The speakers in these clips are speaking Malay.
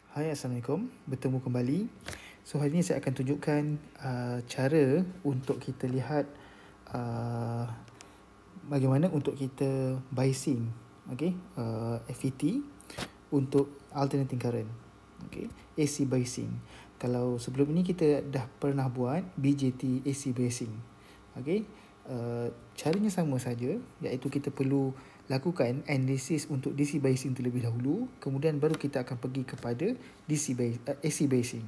Hai, Assalamualaikum. Bertemu kembali. So, hari ini saya akan tunjukkan cara untuk kita lihat bagaimana untuk kita biasing, FET untuk alternating current, AC biasing. Kalau sebelum ini kita dah pernah buat BJT AC biasing. Caranya sama saja, iaitu kita perlu lakukan analisis untuk DC biasing terlebih dahulu, kemudian baru kita akan pergi kepada AC biasing.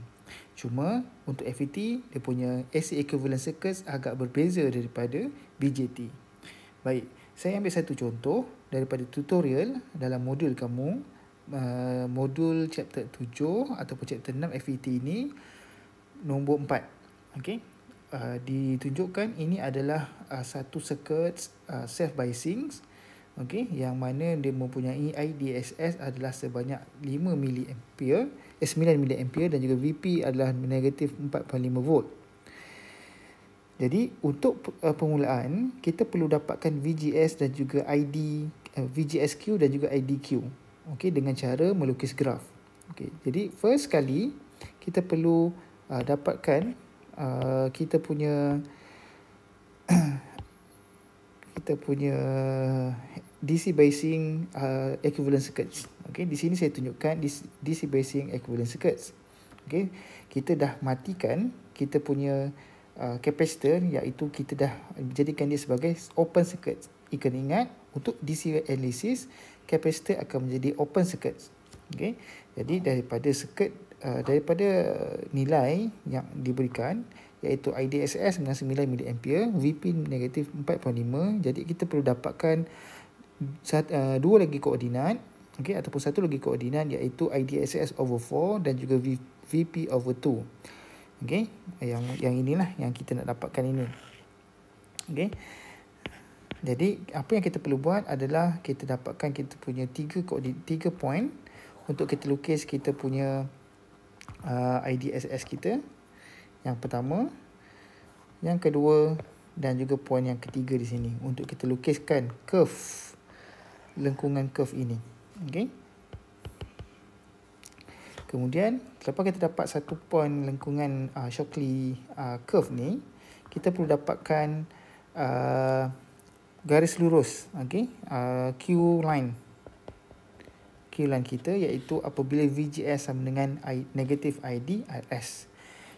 Cuma untuk FET, dia punya AC equivalent circuits agak berbeza daripada BJT. Baik, saya ambil satu contoh daripada tutorial dalam modul kamu, modul chapter 7 ataupun chapter 6 FET ini, nombor 4. Ditunjukkan ini adalah satu circuit self biasing, yang mana dia mempunyai IDSS adalah sebanyak 9 mA dan juga VP adalah negatif 4.5 volt. Jadi untuk permulaan, kita perlu dapatkan VGS dan juga VGSQ dan juga IDQ, dengan cara melukis graf. Jadi first kali kita perlu dapatkan kita punya DC biasing equivalent circuits. Di sini saya tunjukkan DC biasing equivalent circuits. Kita dah matikan kita punya capacitor, iaitu kita dah jadikan dia sebagai open circuit. Kena ingat, untuk DC analysis, capacitor akan menjadi open circuit. Jadi daripada nilai yang diberikan, iaitu IDSS dengan 9 mA, VP negatif 4.5. Jadi kita perlu dapatkan dua lagi koordinat, ataupun satu lagi koordinat, iaitu IDSS over 4 dan juga VP over 2. Yang inilah yang kita nak dapatkan ini. Jadi apa yang kita perlu buat adalah kita dapatkan kita punya 3 point untuk kita lukis kita punya IDSS kita. Yang pertama, yang kedua dan juga point yang ketiga di sini untuk kita lukiskan curve, lengkungan curve ini. Kemudian selepas kita dapat satu point lengkungan Shockley curve ni, kita perlu dapatkan garis lurus, Q line kita, iaitu apabila VGS sama dengan negatif ID RS.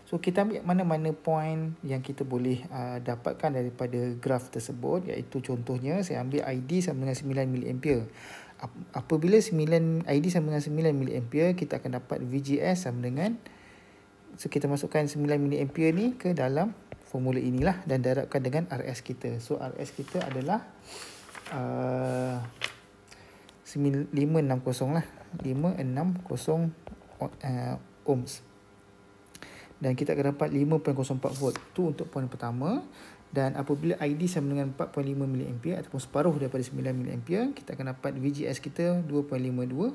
So kita ambil mana-mana point yang kita boleh dapatkan daripada graf tersebut, iaitu contohnya saya ambil ID sama dengan 9 mA. Apabila ID sama dengan 9 mA, kita akan dapat VGS sama dengan, so kita masukkan 9 mA ni ke dalam formula inilah dan darabkan dengan RS kita. So RS kita adalah 560 lah, 560 ohms. Dan kita akan dapat 5.04 volt. Itu untuk poin pertama. Dan apabila ID sama dengan 4.5 mA ataupun separuh daripada 9 mA, kita akan dapat VGS kita 2.52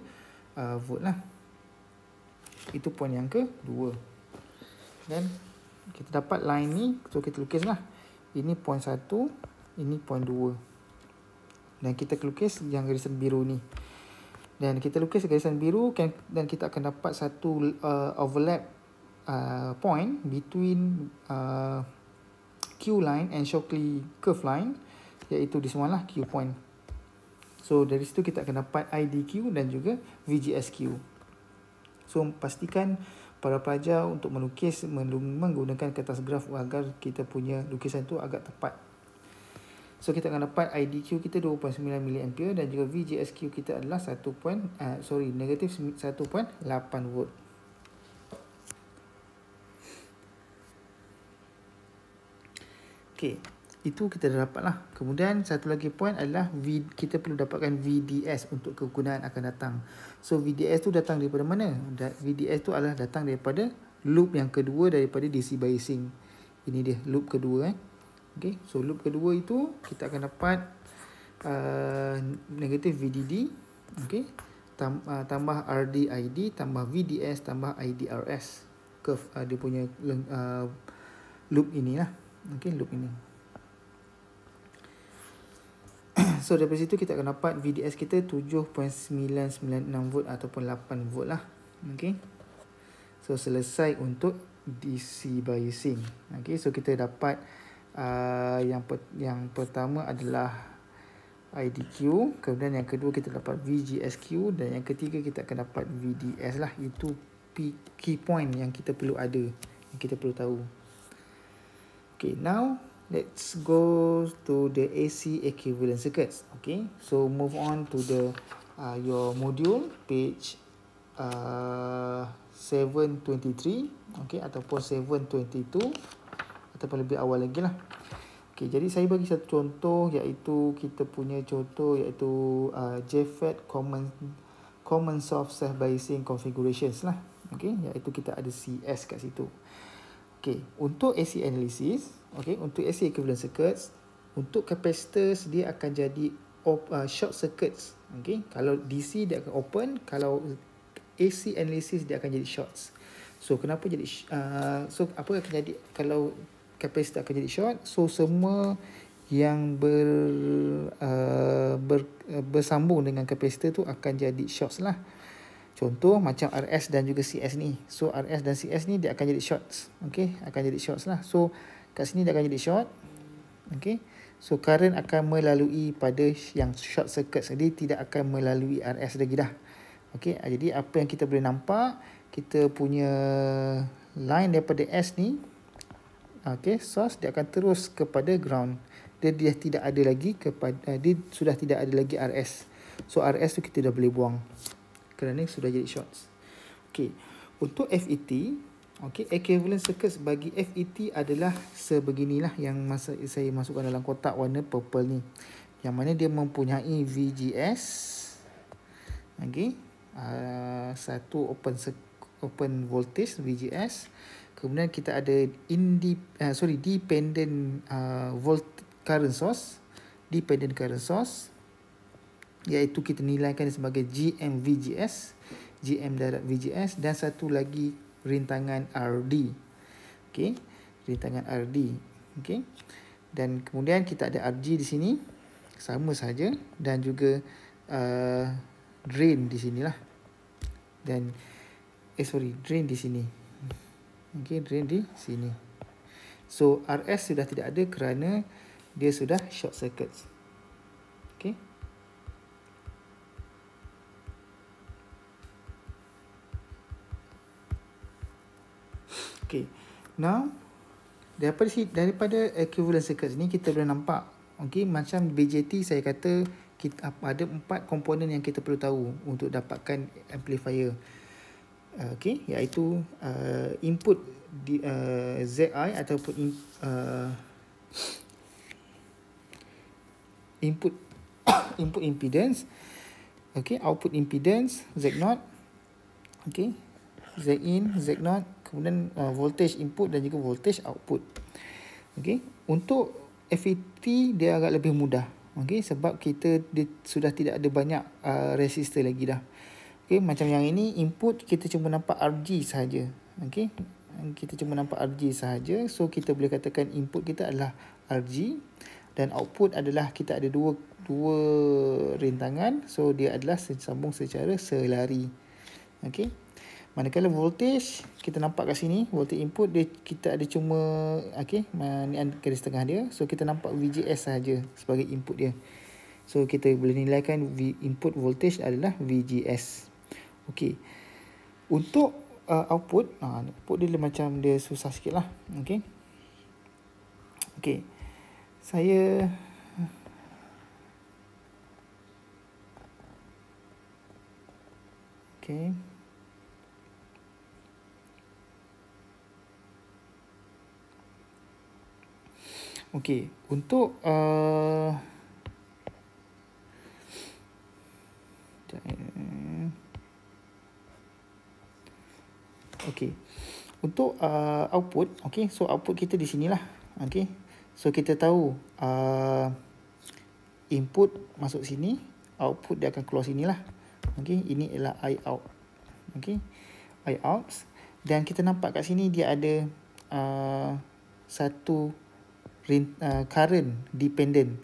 volt lah. Itu poin yang kedua. Dan kita dapat line ni, so kita lukis lah. Ini poin 1, ini poin 2. Dan kita lukis yang garisan biru ni. Dan kita lukis garisan biru dan kita akan dapat satu overlap point between Q line and Shockley curve line, iaitu di semua lah Q point. So dari situ kita akan dapat IDQ dan juga VGSQ. So pastikan para pelajar untuk melukis menggunakan kertas graf agar kita punya lukisan tu agak tepat. So kita akan dapat IDQ kita 2.9 mA dan juga VGSQ kita adalah negatif 1.8 volt. Itu kita dah dapat lah. Kemudian satu lagi point adalah kita perlu dapatkan VDS untuk kegunaan akan datang. So VDS tu datang daripada mana? VDS tu adalah datang daripada loop yang kedua daripada DC biasing. Ini dia loop kedua. So loop kedua itu kita akan dapat negatif VDD, tambah RDID, tambah VDS, tambah IDRS. Curve dia punya loop inilah. Loop ini. So daripada situ kita akan dapat VDS kita 7.996 volt ataupun 8 volt lah. So selesai untuk DC biasing. Okay, so kita dapat yang pertama adalah IDQ, kemudian yang kedua kita dapat VGSQ, dan yang ketiga kita akan dapat VDS lah. Itu key point yang kita perlu ada, yang kita perlu tahu. Okay, now let's go to the AC equivalent circuits. Okay, so move on to the your module page 723, okay, ataupun 722 ataupun lebih awal lagi lah. Okay, jadi saya bagi satu contoh, iaitu kita punya contoh iaitu JFET common soft self biasing configurations lah. Okay, iaitu kita ada CS kat situ. Okay, untuk AC analysis, okay, untuk AC equivalent circuits, untuk capacitors dia akan jadi short circuits. Okay, kalau DC dia akan open, kalau AC analysis dia akan jadi shorts. So kenapa jadi so apa akan jadi kalau kapasitor akan jadi short? So semua yang bersambung dengan kapasitor tu akan jadi shorts lah. Contoh macam RS dan juga CS ni. So RS dan CS ni dia akan jadi shorts. Okay, akan jadi shorts lah. So kat sini dia akan jadi short. Okay, so current akan melalui pada yang short circuit. Jadi tidak akan melalui RS lagi dah. Okay, jadi apa yang kita boleh nampak, kita punya line daripada S ni, okay, source dia akan terus kepada ground. Dia tidak ada lagi dia sudah tidak ada lagi RS. So RS tu kita dah boleh buang kerana sudah jadi shorts. Okay, untuk FET, okay, equivalent circuits bagi FET adalah sebeginilah yang saya masukkan dalam kotak warna purple ni, yang mana dia mempunyai VGS, okay, satu open voltage VGS. Kemudian kita ada dependent current source, iaitu kita nilaikan sebagai GM direct VGS, dan satu lagi rintangan RD. Okey, rintangan RD. Okey. Dan kemudian kita ada RG di sini, sama saja, dan juga drain di sinilah. Dan drain di sini. Okey, drain di sini. So RS sudah tidak ada kerana dia sudah short circuit. Okey. Okey. Now daripada equivalent circuits ni kita boleh nampak, okey, macam BJT saya kata kita ada 4 komponen yang kita perlu tahu untuk dapatkan amplifier. Okey, iaitu input ZI ataupun input impedance, okey, output impedance Z0, okey, Zin, Z0, kemudian voltage input dan juga voltage output. Okey, untuk FET dia agak lebih mudah, okey, sebab dia sudah tidak ada banyak resistor lagi dah. Okey, macam yang ini input kita cuma nampak RG sahaja. Okey, kita cuma nampak RG sahaja. So kita boleh katakan input kita adalah RG, dan output adalah kita ada dua rintangan. So dia adalah sambung secara selari. Okey, manakala voltage kita nampak kat sini, voltage input kita ada cuma, okey, ni garis tengah dia. So kita nampak VGS sahaja sebagai input dia. So kita boleh nilaikan input voltage adalah VGS. Okey, untuk output dia macam dia susah sikit lah. Okey, saya untuk untuk output, so output kita di sinilah. So kita tahu input masuk sini, output dia akan keluar sinilah. Ini ialah I out. I out, dan kita nampak kat sini dia ada satu current dependent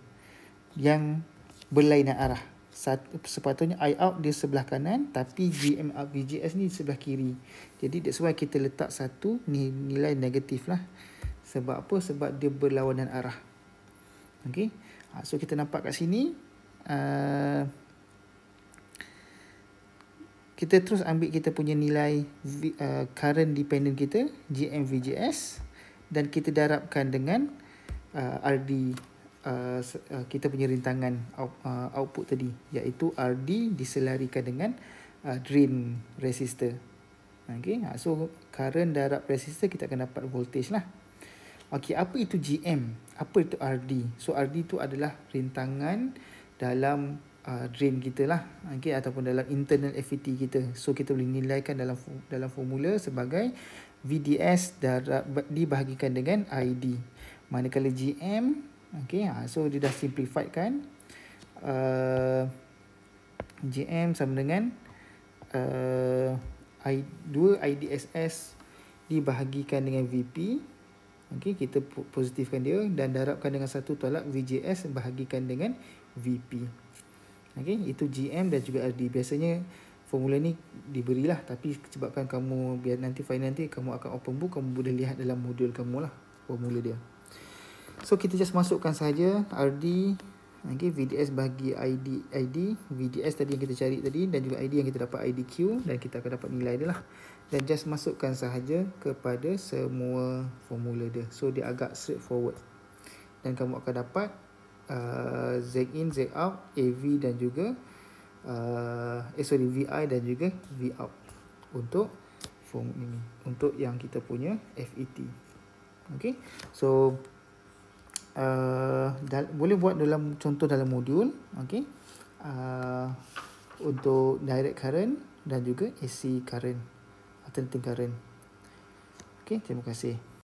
yang berlainan arah. sepatutnya I out di sebelah kanan, tapi GM out VGS ni di sebelah kiri. Jadi that's why kita letak satu nilai negatif lah. Sebab apa? Sebab dia berlawanan arah. Okay. So kita nampak kat sini. Kita terus ambil kita punya nilai current dependent kita, GM VGS, dan kita darabkan dengan RD, kita punya rintangan output tadi, iaitu RD diselarikan dengan drain resistor. Okay. So current darab resistor, kita akan dapat voltage lah. Okay, apa itu GM? Apa itu RD? So RD itu adalah rintangan dalam drain kita lah, okay, ataupun dalam internal FET kita. So kita boleh nilaikan dalam formula sebagai VDS dibahagikan dengan ID. Manakala GM, okay, so dia dah simplified kan. GM sama dengan 2 IDSS dibahagikan dengan VP. Okay, kita positifkan dia dan darabkan dengan satu tolak VJS bahagikan dengan VP. Okay, itu GM dan juga RD. Biasanya formula ni diberilah, tapi sebabkan kamu biar nanti final nanti kamu akan open book, kamu boleh lihat dalam modul kamu lah formula dia. So kita just masukkan saja RD, okay, VDS bagi ID, VDS tadi yang kita cari tadi, dan juga ID yang kita dapat IDQ, dan kita akan dapat nilai dia lah. Dan just masukkan sahaja kepada semua formula dia. So dia agak straightforward. Dan kamu akan dapat Z in, Z out, AV dan juga VI dan juga V out untuk form ini, untuk yang kita punya FET. Okay, so boleh buat dalam contoh dalam modul. Okay, untuk direct current dan juga AC current, alternating current. Okay, terima kasih.